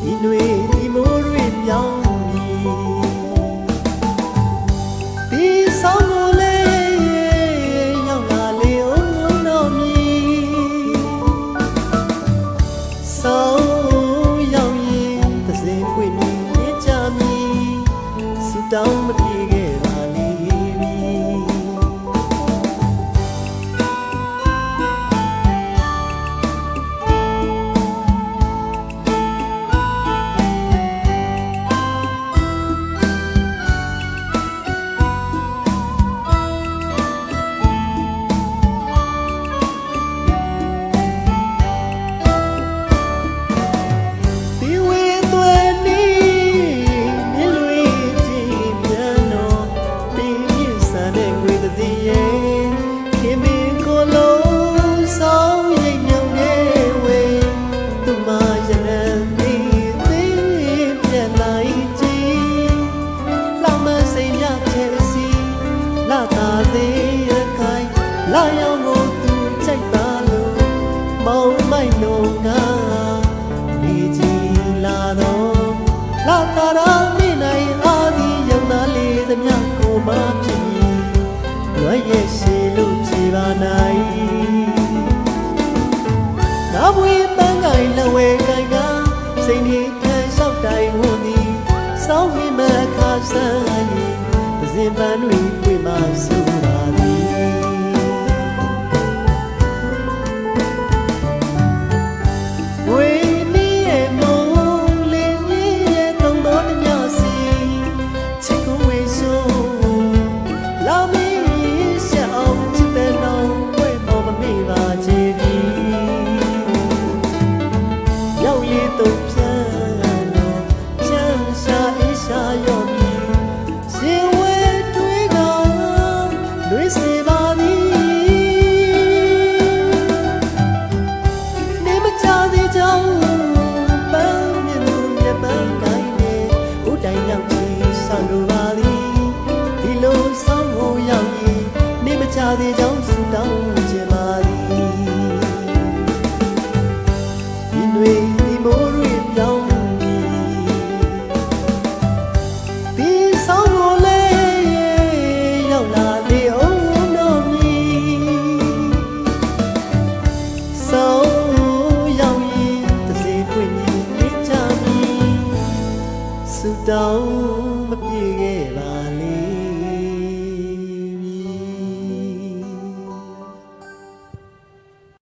ဒီຫນွေဒီမိုးတွေပြောင်းဒီဆောင်ကိုလေရောက်လာလေအောင်တော်မီဆောင်ရောက်ရင်သစင်ပွင့်နေကြမီစူတောင်းမပြေခဲ့ပါလေလာရောက်ကိုသူကြိုက်ပါလို့မောင်မိုက်လုံးကဒီကြီးလာတော့လာတာမိနိုင်အားဒီရုံသားလေးသမျှကိုမဖြစ်ရွယ်ရဲ့ရှိလို့ဖြေပါနိုင်နာဘွေပန်းကိုင်လဝဲကိုင်ကစိတ်ကြီးထန်လျှောက်တိုင်ဝန်သည်စောင်းမိမခါဆန်းရင်ပစင်ပန်းတွေတွေ့မှဆိုပါသည်ဒီကြောင့်စူတောင်းချင်ပါသည်ဒီຫນွေဒီမိုးတွေပြောင်းဒီဆောင်ကိုလေရောက်လာလေအောင်တော်မီဆောင်ရောက်ရင်တစ်စီပွင့်နေကြမီစူတောင်း